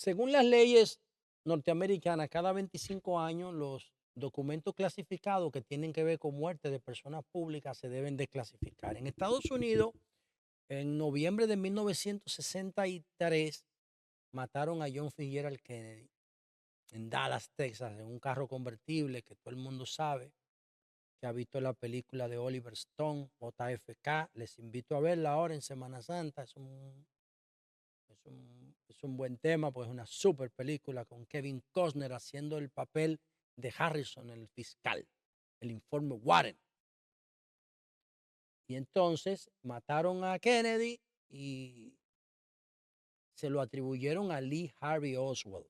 Según las leyes norteamericanas, cada 25 años los documentos clasificados que tienen que ver con muerte de personas públicas se deben desclasificar. En Estados Unidos, en noviembre de 1963, mataron a John Fitzgerald Kennedy en Dallas, Texas, en un carro convertible que todo el mundo sabe, que ha visto la película de Oliver Stone, JFK. Les invito a verla ahora en Semana Santa. Es un buen tema, pues es una super película con Kevin Costner haciendo el papel de Harrison, el fiscal, el informe Warren. Y entonces mataron a Kennedy y se lo atribuyeron a Lee Harvey Oswald,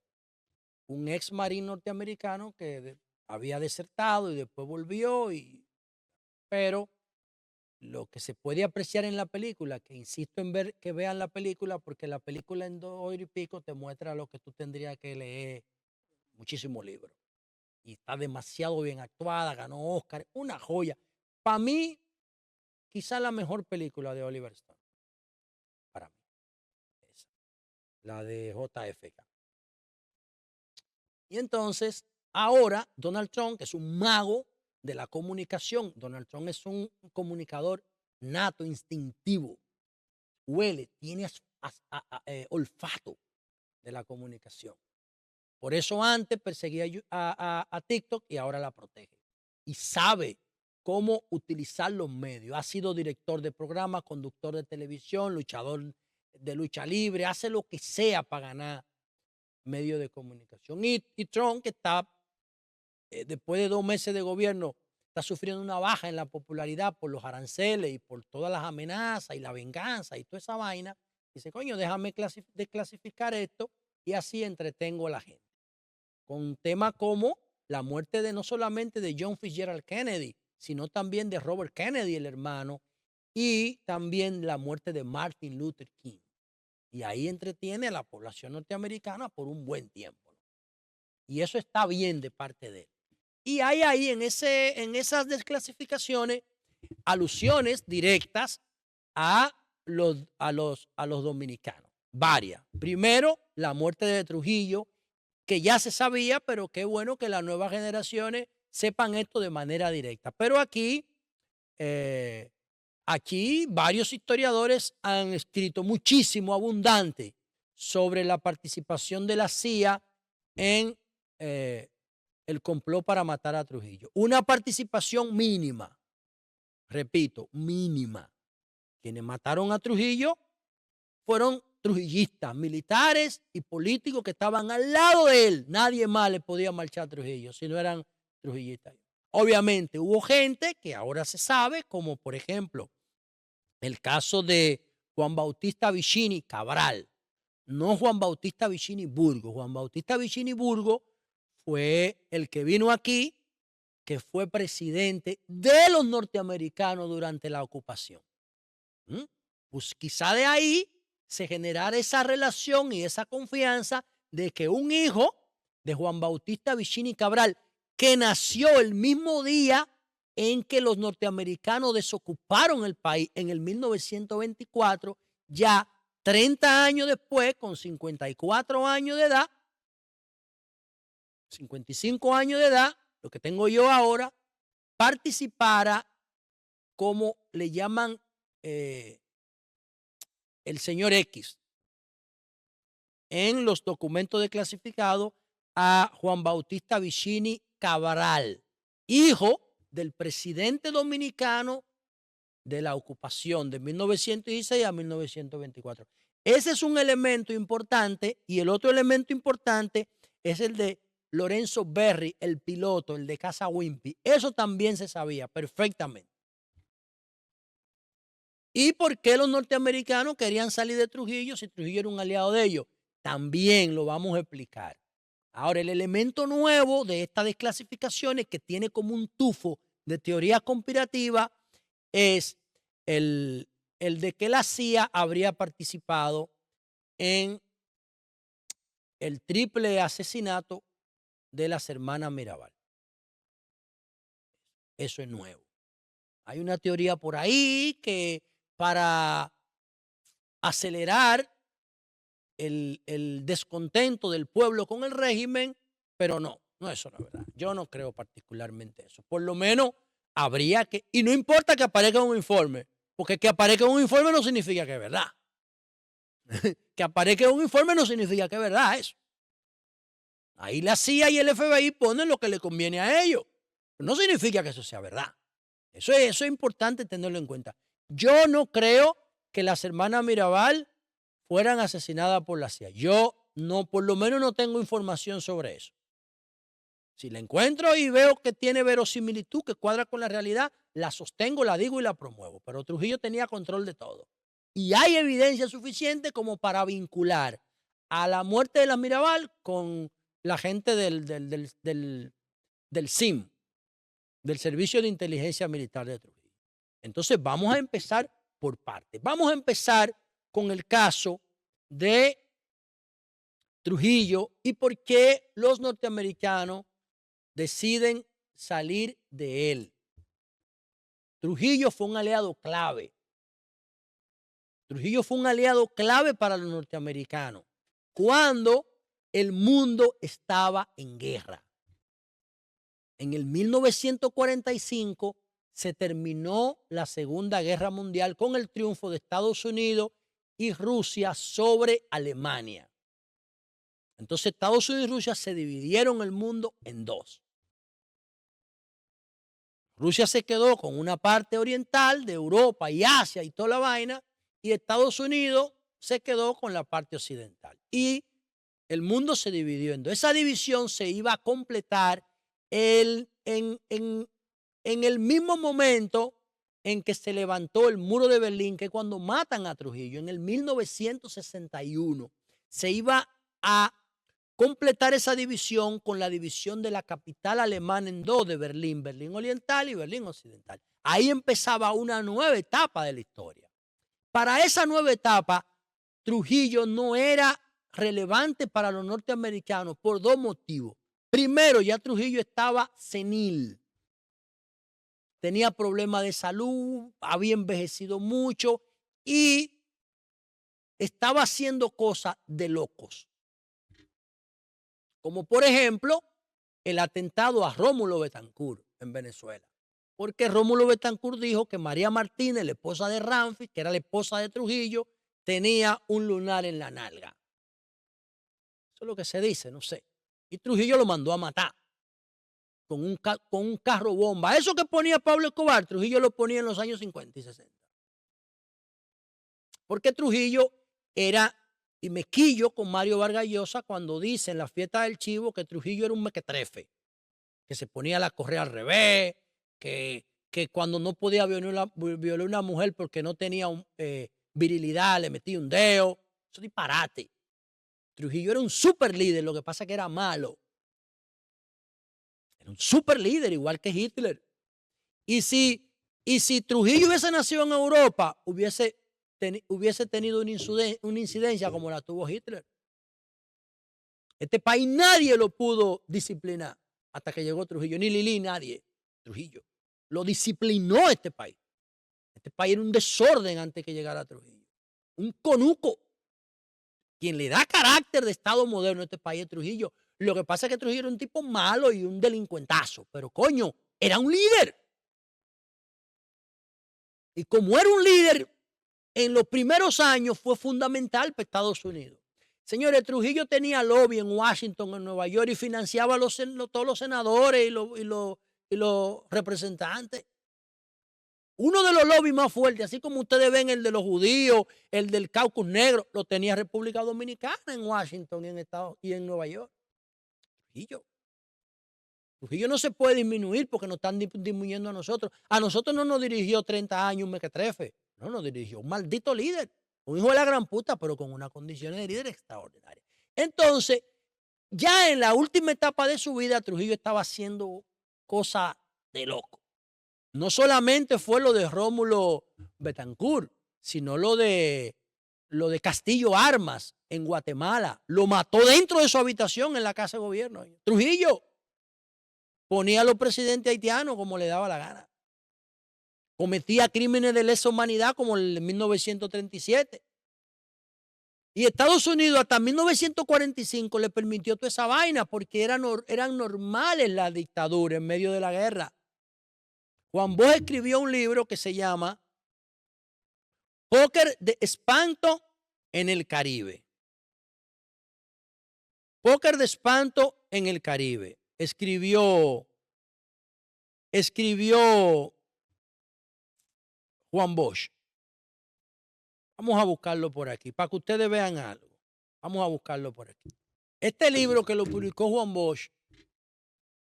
un ex marín norteamericano que había desertado y después volvió, pero lo que se puede apreciar en la película, que insisto en ver que vean la película, porque la película en 2 horas y pico te muestra lo que tú tendrías que leer muchísimos libros. Y está demasiado bien actuada, ganó Oscar, una joya. Para mí, quizá la mejor película de Oliver Stone, para mí, esa, la de JFK. Y entonces, ahora Donald Trump, que es un mago de la comunicación, Donald Trump es un comunicador nato, instintivo, huele, tiene olfato de la comunicación. Por eso antes perseguía a TikTok y ahora la protege. Y sabe cómo utilizar los medios. Ha sido director de programa, conductor de televisión, luchador de lucha libre, hace lo que sea para ganar medios de comunicación. Y Trump, que está, después de 2 meses de gobierno, está sufriendo una baja en la popularidad por los aranceles y por todas las amenazas y la venganza y toda esa vaina. Dice, coño, déjame desclasificar esto y así entretengo a la gente con temas como la muerte de no solamente de John Fitzgerald Kennedy, sino también de Robert Kennedy, el hermano, y también la muerte de Martin Luther King. Y ahí entretiene a la población norteamericana por un buen tiempo, ¿no? Y eso está bien de parte de él. Y hay ahí en esas desclasificaciones alusiones directas a los dominicanos, varias. Primero, la muerte de Trujillo, que ya se sabía, pero qué bueno que las nuevas generaciones sepan esto de manera directa. Pero eh, aquí varios historiadores han escrito muchísimo, abundante, sobre la participación de la CIA en eh, el complot para matar a Trujillo. Una participación mínima, repito, mínima. Quienes mataron a Trujillo fueron trujillistas, militares y políticos que estaban al lado de él. Nadie más le podía marchar a Trujillo si no eran trujillistas. Obviamente hubo gente que ahora se sabe, como por ejemplo el caso de Juan Bautista Vicini Cabral, no Juan Bautista Vicini Burgo. Juan Bautista Vicini Burgo fue el que vino aquí, que fue presidente de los norteamericanos durante la ocupación. ¿Mm? Pues quizá de ahí se generara esa relación y esa confianza de que un hijo de Juan Bautista Vicini Cabral, que nació el mismo día en que los norteamericanos desocuparon el país en el 1924, ya 30 años después, con 54 años de edad, 55 años de edad, lo que tengo yo ahora, participara como le llaman el señor X en los documentos desclasificados a Juan Bautista Vicini Cabral, hijo del presidente dominicano de la ocupación de 1916 a 1924. Ese es un elemento importante y el otro elemento importante es el de Lorenzo Berry, el piloto, el de Casa Wimpy. Eso también se sabía perfectamente. ¿Y por qué los norteamericanos querían salir de Trujillo si Trujillo era un aliado de ellos? También lo vamos a explicar. Ahora, el elemento nuevo de esta desclasificación que tiene como un tufo de teoría conspirativa es el, el de que la CIA habría participado en el triple asesinato de las hermanas Mirabal. Eso es nuevo. Hay una teoría por ahí que para acelerar el descontento del pueblo con el régimen, pero no, eso no es verdad. Yo no creo particularmente eso. Por lo menos habría que, y no importa que aparezca un informe, porque que aparezca un informe no significa que es verdad. Que aparezca un informe no significa que es verdad eso. Ahí la CIA y el FBI ponen lo que le conviene a ellos. No significa que eso sea verdad. Eso es importante tenerlo en cuenta. Yo no creo que las hermanas Mirabal fueran asesinadas por la CIA. Yo no, por lo menos no tengo información sobre eso. Si la encuentro y veo que tiene verosimilitud, que cuadra con la realidad, la sostengo, la digo y la promuevo. Pero Trujillo tenía control de todo. Y hay evidencia suficiente como para vincular a la muerte de la Mirabal con la gente del SIM, del Servicio de Inteligencia Militar de Trujillo. Entonces vamos a empezar por partes. Vamos a empezar con el caso de Trujillo y por qué los norteamericanos deciden salir de él. Trujillo fue un aliado clave. Trujillo fue un aliado clave para los norteamericanos cuando el mundo estaba en guerra. En el 1945 se terminó la Segunda Guerra Mundial con el triunfo de Estados Unidos y Rusia sobre Alemania. Entonces Estados Unidos y Rusia se dividieron el mundo en dos. Rusia se quedó con una parte oriental de Europa y Asia y toda la vaina, y Estados Unidos se quedó con la parte occidental. Y el mundo se dividió en dos. Esa división se iba a completar en el mismo momento en que se levantó el muro de Berlín, que es cuando matan a Trujillo, en el 1961. Se iba a completar esa división con la división de la capital alemana en dos, de Berlín, Berlín Oriental y Berlín Occidental. Ahí empezaba una nueva etapa de la historia. Para esa nueva etapa, Trujillo no era relevante para los norteamericanos por dos motivos. Primero, ya Trujillo estaba senil. Tenía problemas de salud, había envejecido mucho y estaba haciendo cosas de locos. Como por ejemplo, el atentado a Rómulo Betancourt en Venezuela. Porque Rómulo Betancourt dijo que María Martínez, la esposa de Ramfi, que era la esposa de Trujillo, tenía un lunar en la nalga. Eso es lo que se dice, no sé. Y Trujillo lo mandó a matar con un carro bomba. Eso que ponía Pablo Escobar, Trujillo lo ponía en los años 50 y 60. Porque Trujillo era y mequillo con Mario Vargas Llosa cuando dice en la fiesta del Chivo que Trujillo era un mequetrefe, que se ponía la correa al revés, que cuando no podía violar una mujer porque no tenía virilidad, le metía un dedo. Eso es disparate. Trujillo era un super líder, lo que pasa es que era malo. Era un super líder, igual que Hitler. Y si Trujillo hubiese nacido en Europa, hubiese tenido una incidencia como la tuvo Hitler. Este país nadie lo pudo disciplinar hasta que llegó Trujillo. Ni Lili, nadie. Trujillo. Lo disciplinó este país. Este país era un desorden antes que llegara Trujillo. Un conuco. Quien le da carácter de Estado moderno a este país es Trujillo. Lo que pasa es que Trujillo era un tipo malo y un delincuentazo. Pero coño, era un líder. Y como era un líder, en los primeros años fue fundamental para Estados Unidos. Señores, Trujillo tenía lobby en Washington, en Nueva York, y financiaba a todos los senadores y los representantes. Uno de los lobbies más fuertes, así como ustedes ven el de los judíos, el del caucus negro, lo tenía República Dominicana en Washington y en Nueva York. Trujillo no se puede disminuir porque nos están disminuyendo a nosotros. A nosotros no nos dirigió 30 años un mequetrefe. No, nos dirigió un maldito líder. Un hijo de la gran puta, pero con unas condiciones de líder extraordinarias. Entonces, ya en la última etapa de su vida, Trujillo estaba haciendo cosas de loco. No solamente fue lo de Rómulo Betancourt, sino lo de Castillo Armas en Guatemala. Lo mató dentro de su habitación en la Casa de Gobierno. Trujillo ponía a los presidentes haitianos como le daba la gana. Cometía crímenes de lesa humanidad como el de 1937. Y Estados Unidos hasta 1945 le permitió toda esa vaina porque eran normales las dictaduras en medio de la guerra. Juan Bosch escribió un libro que se llama Póker de espanto en el Caribe. Póker de espanto en el Caribe. Escribió Juan Bosch. Vamos a buscarlo por aquí, para que ustedes vean algo. Vamos a buscarlo por aquí. Este libro que lo publicó Juan Bosch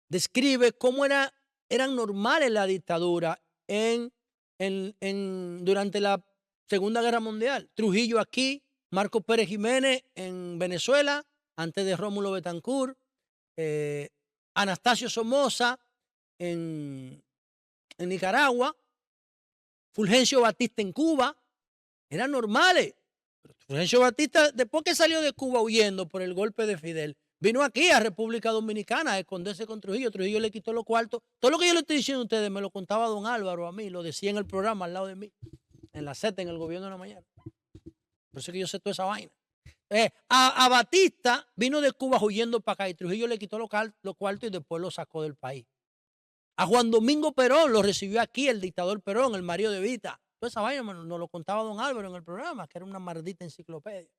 describe cómo eran normales la dictadura durante la Segunda Guerra Mundial. Trujillo aquí, Marcos Pérez Jiménez en Venezuela, antes de Rómulo Betancourt, Anastasio Somoza en Nicaragua, Fulgencio Batista en Cuba, eran normales. Pero Fulgencio Batista, después que salió de Cuba huyendo por el golpe de Fidel, vino aquí a República Dominicana a esconderse con Trujillo. Trujillo le quitó los cuartos. Todo lo que yo le estoy diciendo a ustedes me lo contaba don Álvaro a mí, lo decía en el programa al lado de mí, en la Z, en el Gobierno de la Mañana. Por eso es que yo sé toda esa vaina. A Batista vino de Cuba huyendo para acá y Trujillo le quitó los cuartos y después lo sacó del país. A Juan Domingo Perón lo recibió aquí el dictador Perón, el marido de Evita. Toda esa vaina nos lo contaba don Álvaro en el programa, que era una maldita enciclopedia.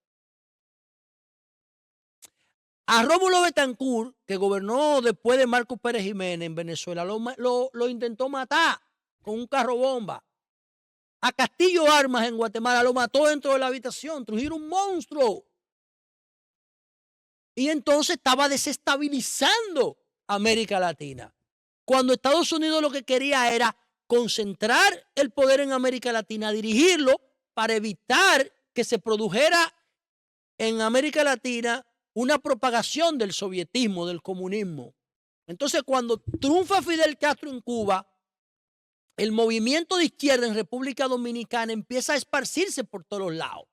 A Rómulo Betancourt, que gobernó después de Marcos Pérez Jiménez en Venezuela, lo intentó matar con un carro bomba. A Castillo Armas en Guatemala lo mató dentro de la habitación. Trujillo era un monstruo. Y entonces estaba desestabilizando América Latina. Cuando Estados Unidos lo que quería era concentrar el poder en América Latina, dirigirlo para evitar que se produjera en América Latina una propagación del sovietismo, del comunismo. Entonces, cuando triunfa Fidel Castro en Cuba, el movimiento de izquierda en República Dominicana empieza a esparcirse por todos lados.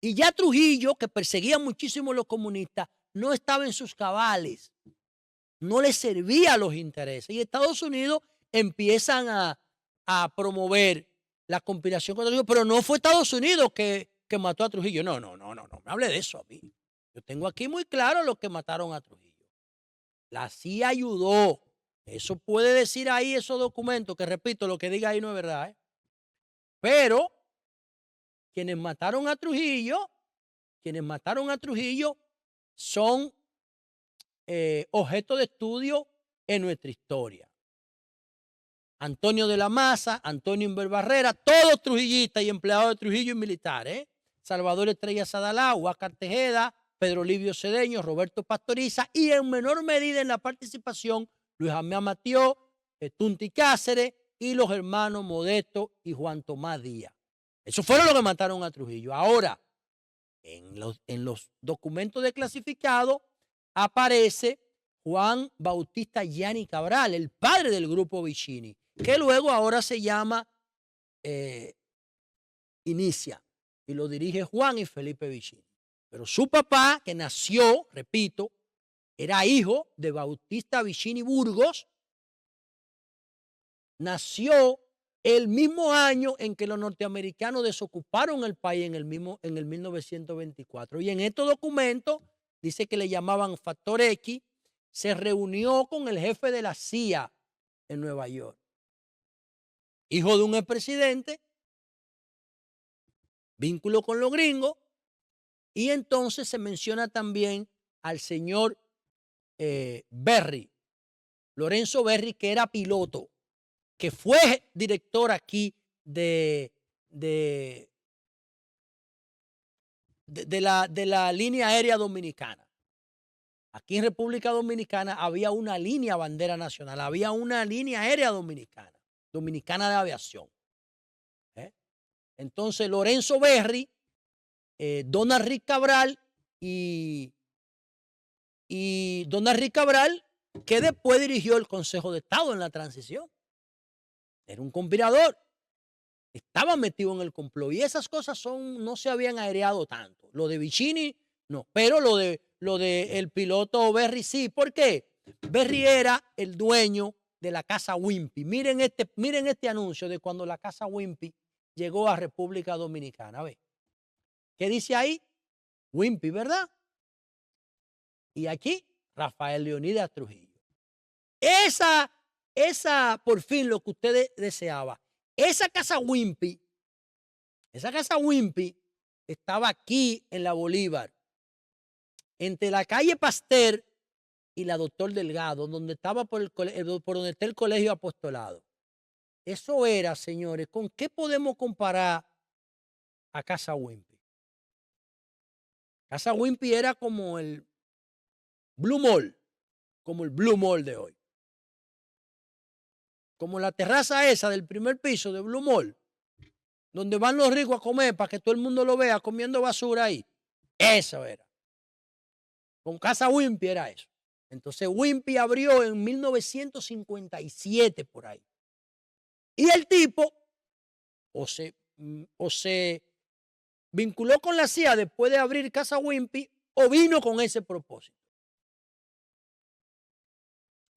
Y ya Trujillo, que perseguía muchísimo a los comunistas, no estaba en sus cabales. No le servía a los intereses. Y Estados Unidos empiezan a promover la conspiración contra Trujillo, pero no fue Estados Unidos que mató a Trujillo. No me hable de eso a mí. Yo tengo aquí muy claro los que mataron a Trujillo. La CIA ayudó. Eso puede decir ahí esos documentos, que repito, lo que diga ahí no es verdad. Pero quienes mataron a Trujillo son objeto de estudio en nuestra historia. Antonio de la Maza, Antonio Inver Barrera, todos trujillistas y empleados de Trujillo y militares. Salvador Estrella Sadalá, Huáscar Tejeda, Pedro Livio Cedeño, Roberto Pastoriza y en menor medida en la participación Luis Jamé Matió, Tunti Cáceres y los hermanos Modesto y Juan Tomás Díaz. Eso fueron los que mataron a Trujillo. Ahora, en los documentos desclasificados aparece Juan Bautista Gianni Cabral, el padre del grupo Vicini, que luego ahora se llama Inicia, y lo dirige Juan y Felipe Vicini. Pero su papá, que nació, repito, era hijo de Bautista Vicini Burgos, nació el mismo año en que los norteamericanos desocuparon el país en el 1924. Y en estos documentos dice que le llamaban Factor X, se reunió con el jefe de la CIA en Nueva York. Hijo de un expresidente, vínculo con los gringos, y entonces se menciona también al señor Berry, Lorenzo Berry, que era piloto, que fue director aquí de la línea aérea dominicana. Aquí en República Dominicana había una línea bandera nacional, había una línea aérea dominicana de aviación. Entonces Lorenzo Berry, Donald Rick Cabral y Donald Rick Cabral, que después dirigió el Consejo de Estado en la transición. Era un conspirador. Estaba metido en el complot. Y esas cosas no se habían aireado tanto. Lo de Vicini, no. Pero lo de el piloto Berry sí. ¿Por qué? Berry era el dueño de la Casa Wimpy. Miren este anuncio de cuando la Casa Wimpy llegó a República Dominicana. A ver. ¿Qué dice ahí? Wimpy, ¿verdad? Y aquí, Rafael Leonidas Trujillo. Esa, por fin, lo que usted deseaba. Esa casa Wimpy estaba aquí en la Bolívar, entre la calle Pasteur y la Doctor Delgado, donde estaba por donde está el Colegio Apostolado. Eso era, señores, ¿con qué podemos comparar a Casa Wimpy? Casa Wimpy era como el Blue Mall, de hoy. Como la terraza esa del primer piso de Blue Mall, donde van los ricos a comer para que todo el mundo lo vea comiendo basura ahí. Eso era. Con Casa Wimpy era eso. Entonces Wimpy abrió en 1957 por ahí. Y el tipo o se vinculó con la CIA después de abrir Casa Wimpy o vino con ese propósito.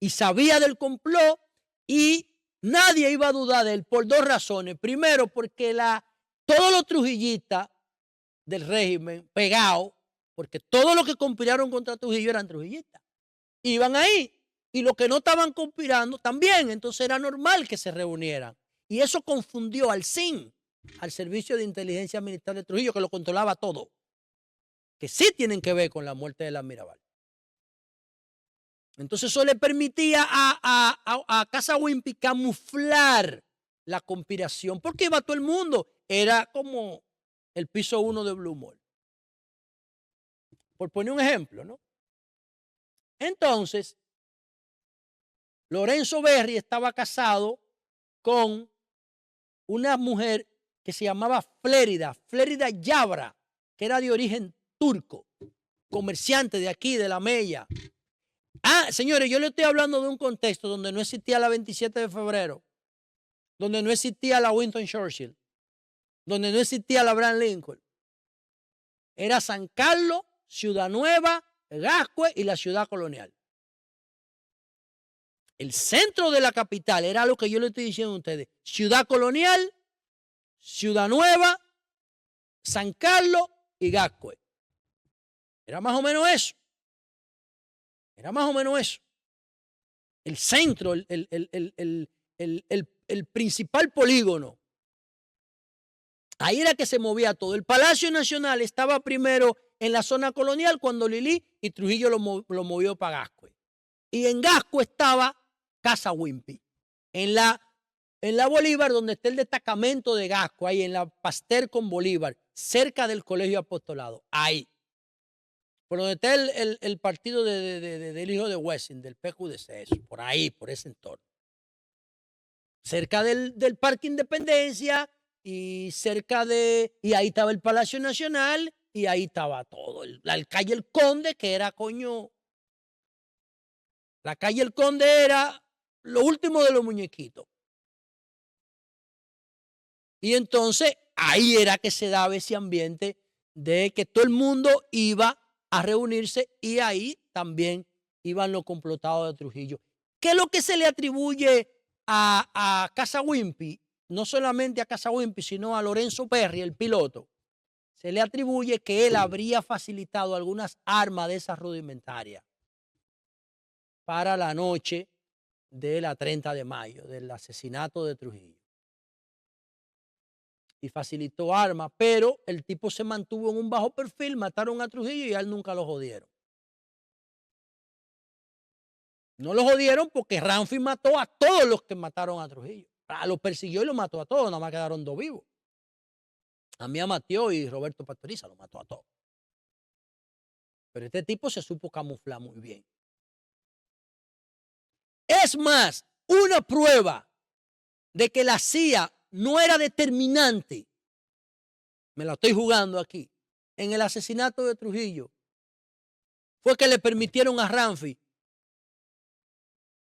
Y sabía del complot y nadie iba a dudar de él por dos razones. Primero, porque todos los trujillistas del régimen pegados, porque todos los que conspiraron contra Trujillo eran trujillistas, iban ahí. Y los que no estaban conspirando también. Entonces era normal que se reunieran. Y eso confundió al SIN, al Servicio de Inteligencia Militar de Trujillo, que lo controlaba todo. Que sí tienen que ver con la muerte de la Mirabal. Entonces eso le permitía a Casa Wimpy camuflar la conspiración, porque iba todo el mundo. Era como el piso 1 de Blue Mall. Por poner un ejemplo, ¿no? Entonces, Lorenzo Berry estaba casado con una mujer que se llamaba Flérida Yabra, que era de origen turco, comerciante de aquí, de La Mella. Señores, yo le estoy hablando de un contexto donde no existía la 27 de febrero, donde no existía la Winston Churchill, donde no existía la Abraham Lincoln. Era San Carlos, Ciudad Nueva, Gascue y la ciudad colonial. El centro de la capital era lo que yo le estoy diciendo a ustedes. Ciudad colonial, Ciudad Nueva, San Carlos y Gascue. Era más o menos eso. El centro, el principal polígono. Ahí era que se movía todo. El Palacio Nacional estaba primero en la zona colonial cuando Lili y Trujillo lo movió para Gascue. Y en Gascue estaba Casa Wimpy. En la Bolívar, donde está el destacamento de Gascue, ahí en la Pasteur con Bolívar, cerca del Colegio Apostolado. Ahí. Por donde está el partido del hijo de Wessing, del PQDC, eso, por ahí, por ese entorno. Cerca del Parque Independencia y y ahí estaba el Palacio Nacional y ahí estaba todo. La calle El Conde, que era la calle El Conde era lo último de los muñequitos. Y entonces ahí era que se daba ese ambiente de que todo el mundo iba a reunirse y ahí también iban los complotados de Trujillo. ¿Qué es lo que se le atribuye a Casa Wimpy? No solamente a Casa Wimpy, sino a Lorenzo Berry, el piloto. Se le atribuye que él habría facilitado algunas armas de esas rudimentarias para la noche de la 30 de mayo, del asesinato de Trujillo. Y facilitó armas, pero el tipo se mantuvo en un bajo perfil, mataron a Trujillo y a él nunca lo jodieron. No lo jodieron porque Ramfi mató a todos los que mataron a Trujillo. Lo persiguió y lo mató a todos, nada más quedaron dos vivos. A mí, a Mateo y Roberto Pastoriza lo mató a todos. Pero este tipo se supo camuflar muy bien. Es más, una prueba de que la CIA no era determinante, me la estoy jugando aquí, en el asesinato de Trujillo, fue que le permitieron a Ramfi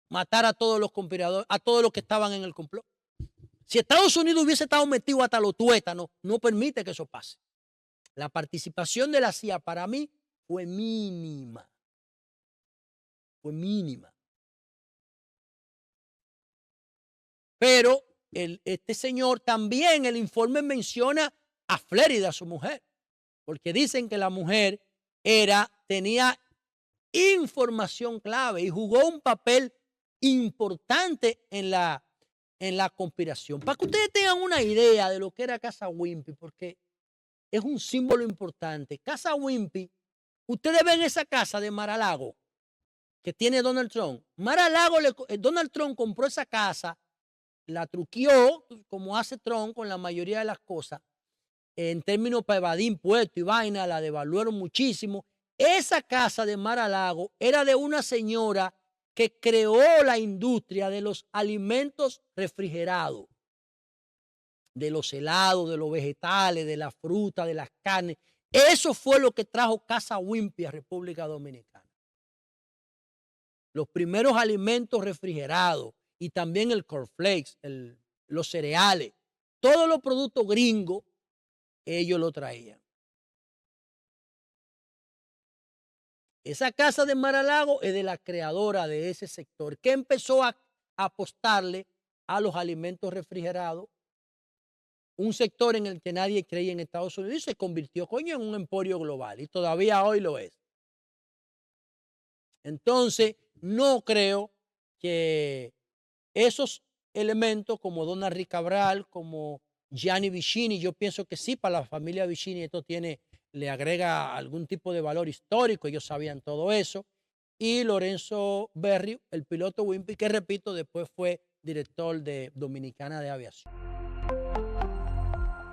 matar a todos los conspiradores, a todos los que estaban en el complot. Si Estados Unidos hubiese estado metido hasta los tuétanos, no permite que eso pase. La participación de la CIA para mí fue mínima. Fue mínima. Pero este señor también, el informe menciona a Flérida, su mujer, porque dicen que la mujer tenía información clave y jugó un papel importante en la conspiración. Para que ustedes tengan una idea de lo que era Casa Wimpy, porque es un símbolo importante. Casa Wimpy, ustedes ven esa casa de Mar-a-Lago que tiene Donald Trump. Donald Trump compró esa casa, la truqueó, como hace Trump con la mayoría de las cosas, en términos para evadir impuestos y vaina, la devaluaron muchísimo. Esa casa de Mar-a-Lago era de una señora que creó la industria de los alimentos refrigerados, de los helados, de los vegetales, de la fruta, de las carnes. Eso fue lo que trajo Casa Wimpy a República Dominicana. Los primeros alimentos refrigerados y también el cornflakes, los cereales, todos los productos gringos, ellos lo traían. Esa casa de Mar-a-Lago es de la creadora de ese sector, que empezó a apostarle a los alimentos refrigerados, un sector en el que nadie creía en Estados Unidos y se convirtió, en un emporio global y todavía hoy lo es. Entonces, no creo que esos elementos como Donald Rick Cabral, como Gianni Vicini, yo pienso que sí, para la familia Vicini esto le agrega algún tipo de valor histórico, ellos sabían todo eso. Y Lorenzo Berrio, el piloto Wimpy, que repito, después fue director de Dominicana de Aviación.